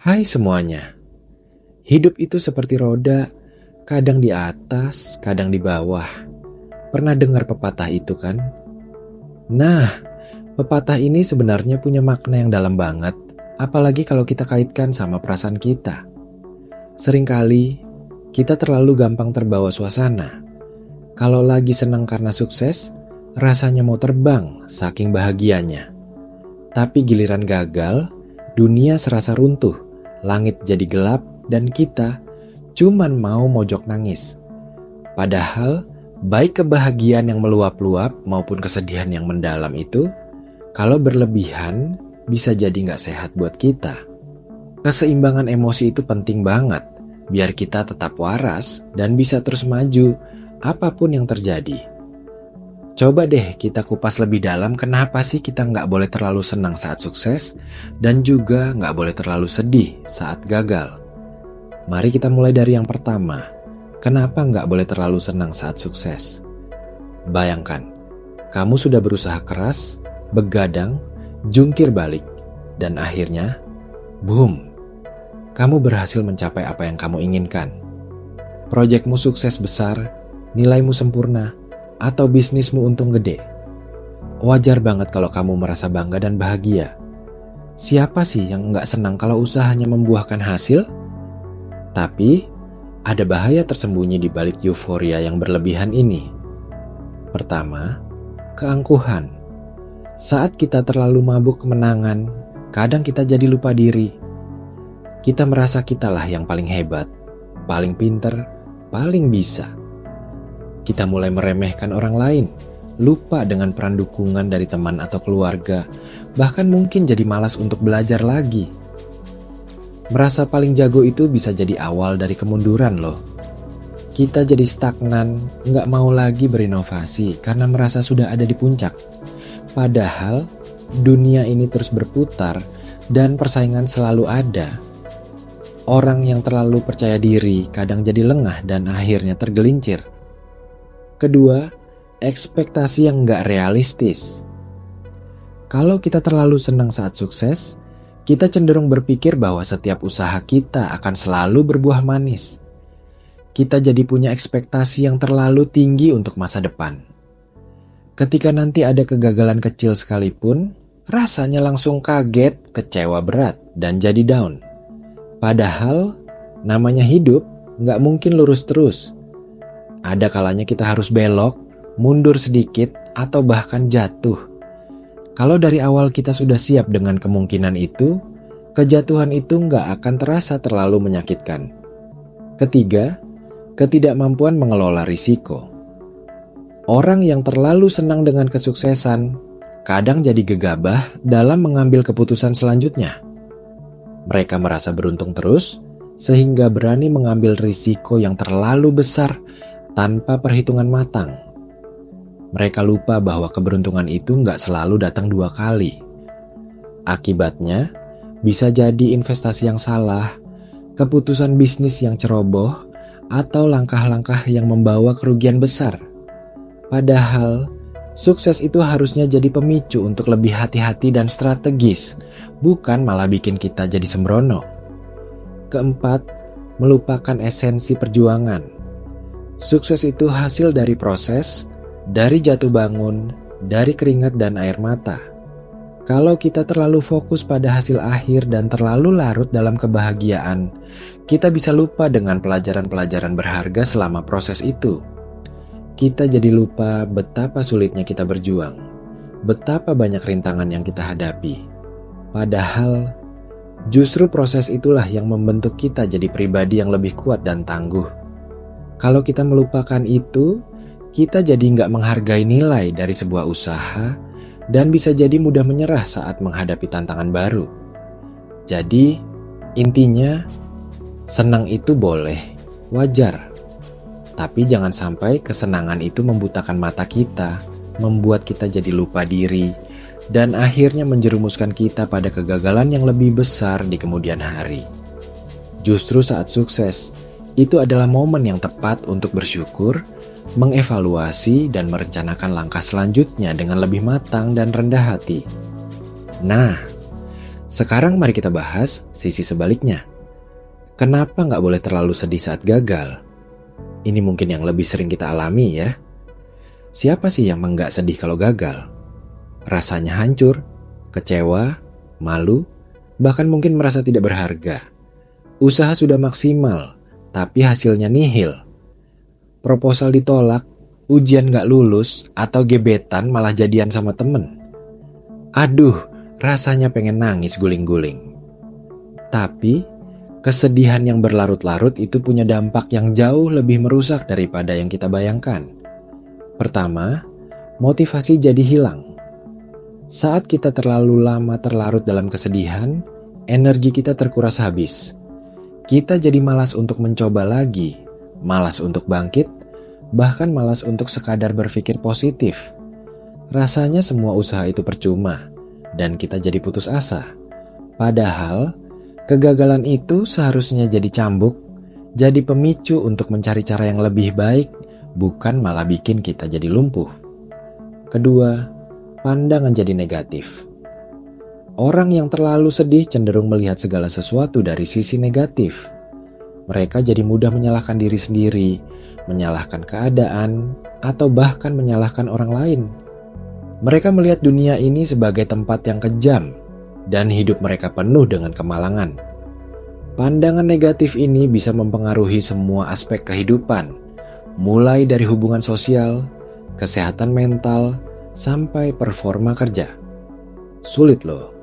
Hai semuanya, hidup itu seperti roda, kadang di atas, kadang di bawah. Pernah dengar pepatah itu kan? Nah, pepatah ini sebenarnya punya makna yang dalam banget, apalagi kalau kita kaitkan sama perasaan kita. Seringkali, kita terlalu gampang terbawa suasana. Kalau lagi senang karena sukses, rasanya mau terbang saking bahagianya. Tapi giliran gagal, dunia serasa runtuh, langit jadi gelap, dan kita cuman mau mojok nangis. Padahal, baik kebahagiaan yang meluap-luap maupun kesedihan yang mendalam itu, kalau berlebihan, bisa jadi nggak sehat buat kita. Keseimbangan emosi itu penting banget, biar kita tetap waras dan bisa terus maju, apapun yang terjadi. Coba deh kita kupas lebih dalam kenapa sih kita nggak boleh terlalu senang saat sukses dan juga nggak boleh terlalu sedih saat gagal. Mari kita mulai dari yang pertama. Kenapa nggak boleh terlalu senang saat sukses? Bayangkan, kamu sudah berusaha keras, begadang, jungkir balik, dan akhirnya, boom, kamu berhasil mencapai apa yang kamu inginkan. Proyekmu sukses besar, nilaimu sempurna, atau bisnismu untung gede. Wajar banget kalau kamu merasa bangga dan bahagia. Siapa sih yang nggak senang kalau usahanya membuahkan hasil? Tapi, ada bahaya tersembunyi di balik euforia yang berlebihan ini. Pertama, keangkuhan. Saat kita terlalu mabuk kemenangan, kadang kita jadi lupa diri. Kita merasa kitalah yang paling hebat, paling pinter, paling bisa. Kita mulai meremehkan orang lain, lupa dengan peran dukungan dari teman atau keluarga, bahkan mungkin jadi malas untuk belajar lagi. Merasa paling jago itu bisa jadi awal dari kemunduran loh. Kita jadi stagnan, nggak mau lagi berinovasi karena merasa sudah ada di puncak. Padahal dunia ini terus berputar dan persaingan selalu ada. Orang yang terlalu percaya diri kadang jadi lengah dan akhirnya tergelincir. Kedua, ekspektasi yang nggak realistis. Kalau kita terlalu senang saat sukses, kita cenderung berpikir bahwa setiap usaha kita akan selalu berbuah manis. Kita jadi punya ekspektasi yang terlalu tinggi untuk masa depan. Ketika nanti ada kegagalan kecil sekalipun, rasanya langsung kaget, kecewa berat, dan jadi down. Padahal, namanya hidup nggak mungkin lurus terus. Ada kalanya kita harus belok, mundur sedikit, atau bahkan jatuh. Kalau dari awal kita sudah siap dengan kemungkinan itu, kejatuhan itu nggak akan terasa terlalu menyakitkan. Ketiga, ketidakmampuan mengelola risiko. Orang yang terlalu senang dengan kesuksesan, kadang jadi gegabah dalam mengambil keputusan selanjutnya. Mereka merasa beruntung terus, sehingga berani mengambil risiko yang terlalu besar tanpa perhitungan matang. Mereka lupa bahwa keberuntungan itu nggak selalu datang 2 kali. Akibatnya, bisa jadi investasi yang salah, keputusan bisnis yang ceroboh, atau langkah-langkah yang membawa kerugian besar. Padahal, sukses itu harusnya jadi pemicu untuk lebih hati-hati dan strategis, bukan malah bikin kita jadi sembrono. Keempat, melupakan esensi perjuangan. Sukses itu hasil dari proses, dari jatuh bangun, dari keringat dan air mata. Kalau kita terlalu fokus pada hasil akhir dan terlalu larut dalam kebahagiaan, kita bisa lupa dengan pelajaran-pelajaran berharga selama proses itu. Kita jadi lupa betapa sulitnya kita berjuang, betapa banyak rintangan yang kita hadapi. Padahal, justru proses itulah yang membentuk kita jadi pribadi yang lebih kuat dan tangguh. Kalau kita melupakan itu, kita jadi nggak menghargai nilai dari sebuah usaha dan bisa jadi mudah menyerah saat menghadapi tantangan baru. Jadi, intinya, senang itu boleh, wajar. Tapi jangan sampai kesenangan itu membutakan mata kita, membuat kita jadi lupa diri, dan akhirnya menjerumuskan kita pada kegagalan yang lebih besar di kemudian hari. Justru saat sukses, itu adalah momen yang tepat untuk bersyukur, mengevaluasi dan merencanakan langkah selanjutnya dengan lebih matang dan rendah hati. Nah, Sekarang mari kita bahas sisi sebaliknya. Kenapa nggak boleh terlalu sedih saat gagal? Ini mungkin yang lebih sering kita alami ya. Siapa sih yang nggak sedih kalau gagal? Rasanya hancur, kecewa, malu, bahkan mungkin merasa tidak berharga. Usaha sudah maksimal, tapi hasilnya nihil. Proposal ditolak, ujian nggak lulus, atau gebetan malah jadian sama temen. Aduh, rasanya pengen nangis guling-guling. Tapi, kesedihan yang berlarut-larut itu punya dampak yang jauh lebih merusak daripada yang kita bayangkan. Pertama, motivasi jadi hilang. Saat kita terlalu lama terlarut dalam kesedihan, energi kita terkuras habis. Kita jadi malas untuk mencoba lagi, malas untuk bangkit, bahkan malas untuk sekadar berpikir positif. Rasanya semua usaha itu percuma, dan kita jadi putus asa. Padahal, kegagalan itu seharusnya jadi cambuk, jadi pemicu untuk mencari cara yang lebih baik, bukan malah bikin kita jadi lumpuh. Kedua, pandangan jadi negatif. Orang yang terlalu sedih cenderung melihat segala sesuatu dari sisi negatif. Mereka jadi mudah menyalahkan diri sendiri, menyalahkan keadaan, atau bahkan menyalahkan orang lain. Mereka melihat dunia ini sebagai tempat yang kejam, dan hidup mereka penuh dengan kemalangan. Pandangan negatif ini bisa mempengaruhi semua aspek kehidupan, mulai dari hubungan sosial, kesehatan mental, sampai performa kerja. Sulit loh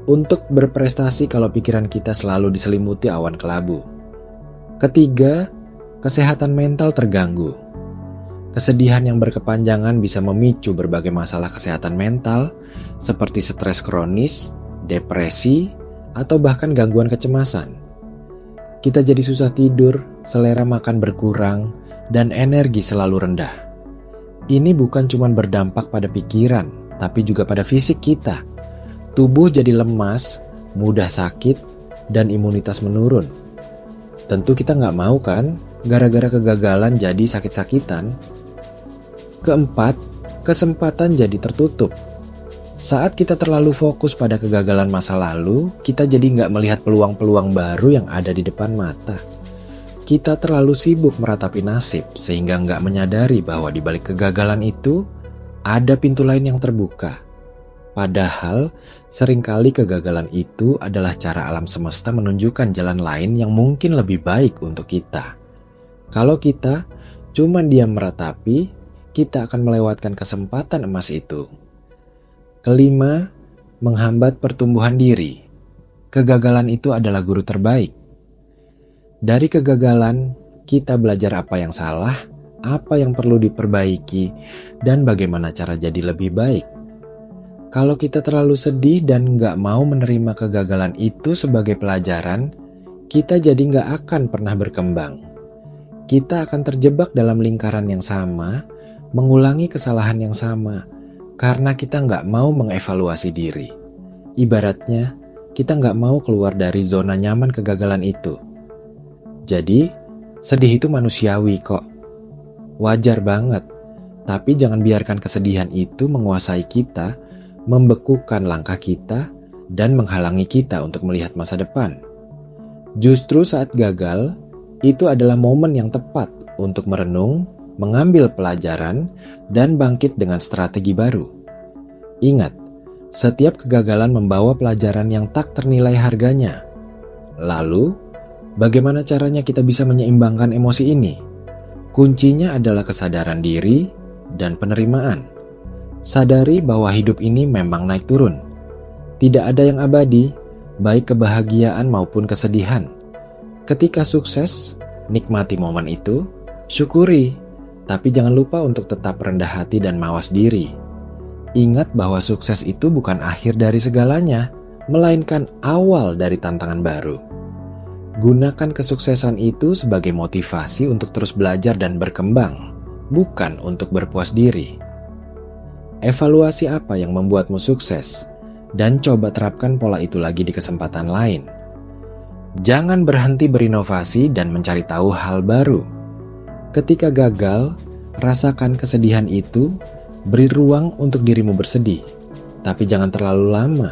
untuk berprestasi kalau pikiran kita selalu diselimuti awan kelabu. Ketiga, kesehatan mental terganggu. Kesedihan yang berkepanjangan bisa memicu berbagai masalah kesehatan mental seperti stres kronis, depresi, atau bahkan gangguan kecemasan. Kita jadi susah tidur, selera makan berkurang, dan energi selalu rendah. Ini bukan cuma berdampak pada pikiran, tapi juga pada fisik kita. Tubuh jadi lemas, mudah sakit, dan imunitas menurun. Tentu kita nggak mau kan, gara-gara kegagalan jadi sakit-sakitan. Keempat, kesempatan jadi tertutup. Saat kita terlalu fokus pada kegagalan masa lalu, kita jadi nggak melihat peluang-peluang baru yang ada di depan mata. Kita terlalu sibuk meratapi nasib, sehingga nggak menyadari bahwa di balik kegagalan itu, ada pintu lain yang terbuka. Padahal, seringkali kegagalan itu adalah cara alam semesta menunjukkan jalan lain yang mungkin lebih baik untuk kita. Kalau kita cuma diam meratapi, kita akan melewatkan kesempatan emas itu. Kelima, menghambat pertumbuhan diri. Kegagalan itu adalah guru terbaik. Dari kegagalan, kita belajar apa yang salah, apa yang perlu diperbaiki, dan bagaimana cara jadi lebih baik. Kalau kita terlalu sedih dan nggak mau menerima kegagalan itu sebagai pelajaran, kita jadi nggak akan pernah berkembang. Kita akan terjebak dalam lingkaran yang sama, mengulangi kesalahan yang sama, karena kita nggak mau mengevaluasi diri. Ibaratnya, kita nggak mau keluar dari zona nyaman kegagalan itu. Jadi, sedih itu manusiawi kok. Wajar banget, tapi jangan biarkan kesedihan itu menguasai kita, membekukan langkah kita, dan menghalangi kita untuk melihat masa depan. Justru saat gagal, itu adalah momen yang tepat untuk merenung, mengambil pelajaran, dan bangkit dengan strategi baru. Ingat, setiap kegagalan membawa pelajaran yang tak ternilai harganya. Lalu, bagaimana caranya kita bisa menyeimbangkan emosi ini? Kuncinya adalah kesadaran diri dan penerimaan. Sadari bahwa hidup ini memang naik turun. Tidak ada yang abadi, baik kebahagiaan maupun kesedihan. Ketika sukses, nikmati momen itu, syukuri, tapi jangan lupa untuk tetap rendah hati dan mawas diri. Ingat bahwa sukses itu bukan akhir dari segalanya, melainkan awal dari tantangan baru. Gunakan kesuksesan itu sebagai motivasi untuk terus belajar dan berkembang, bukan untuk berpuas diri. Evaluasi apa yang membuatmu sukses, dan coba terapkan pola itu lagi di kesempatan lain. Jangan berhenti berinovasi dan mencari tahu hal baru. Ketika gagal, rasakan kesedihan itu, beri ruang untuk dirimu bersedih, tapi jangan terlalu lama.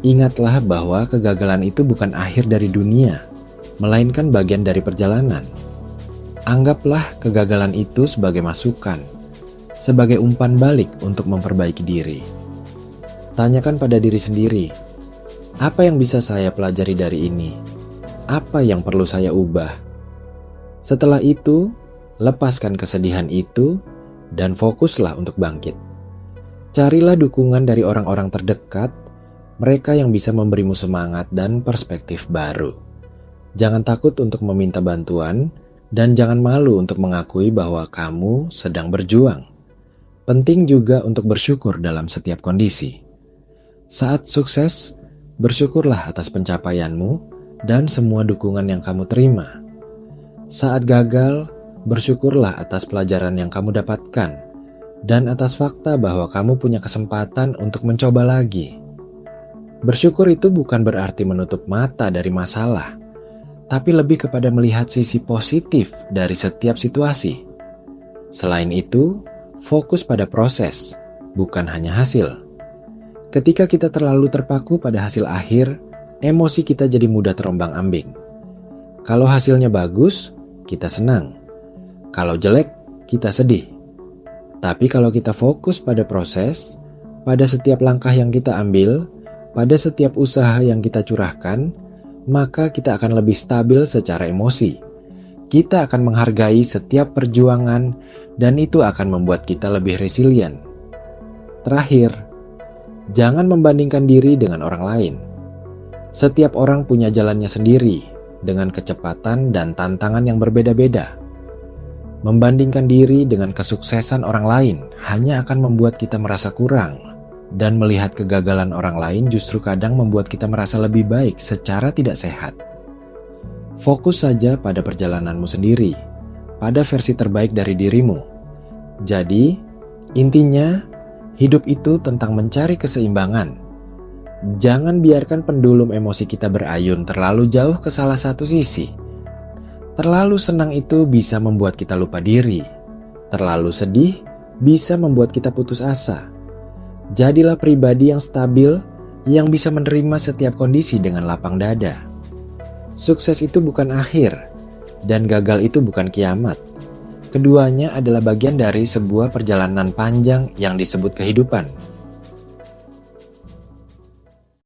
Ingatlah bahwa kegagalan itu bukan akhir dari dunia, melainkan bagian dari perjalanan. Anggaplah kegagalan itu sebagai masukan, sebagai umpan balik untuk memperbaiki diri. Tanyakan pada diri sendiri, apa yang bisa saya pelajari dari ini? Apa yang perlu saya ubah? Setelah itu, lepaskan kesedihan itu dan fokuslah untuk bangkit. Carilah dukungan dari orang-orang terdekat, mereka yang bisa memberimu semangat dan perspektif baru. Jangan takut untuk meminta bantuan dan jangan malu untuk mengakui bahwa kamu sedang berjuang. Penting juga untuk bersyukur dalam setiap kondisi. Saat sukses, bersyukurlah atas pencapaianmu dan semua dukungan yang kamu terima. Saat gagal, bersyukurlah atas pelajaran yang kamu dapatkan dan atas fakta bahwa kamu punya kesempatan untuk mencoba lagi. Bersyukur itu bukan berarti menutup mata dari masalah, tapi lebih kepada melihat sisi positif dari setiap situasi. Selain itu, fokus pada proses, bukan hanya hasil. Ketika kita terlalu terpaku pada hasil akhir, emosi kita jadi mudah terombang-ambing. Kalau hasilnya bagus, kita senang. Kalau jelek, kita sedih. Tapi kalau kita fokus pada proses, pada setiap langkah yang kita ambil, pada setiap usaha yang kita curahkan, maka kita akan lebih stabil secara emosi. Kita akan menghargai setiap perjuangan dan itu akan membuat kita lebih resilient. Terakhir, jangan membandingkan diri dengan orang lain. Setiap orang punya jalannya sendiri dengan kecepatan dan tantangan yang berbeda-beda. Membandingkan diri dengan kesuksesan orang lain hanya akan membuat kita merasa kurang, dan melihat kegagalan orang lain justru kadang membuat kita merasa lebih baik secara tidak sehat. Fokus saja pada perjalananmu sendiri, pada versi terbaik dari dirimu. Jadi, intinya, hidup itu tentang mencari keseimbangan. Jangan biarkan pendulum emosi kita berayun terlalu jauh ke salah satu sisi. Terlalu senang itu bisa membuat kita lupa diri. Terlalu sedih bisa membuat kita putus asa. Jadilah pribadi yang stabil, yang bisa menerima setiap kondisi dengan lapang dada. Sukses itu bukan akhir, dan gagal itu bukan kiamat. Keduanya adalah bagian dari sebuah perjalanan panjang yang disebut kehidupan.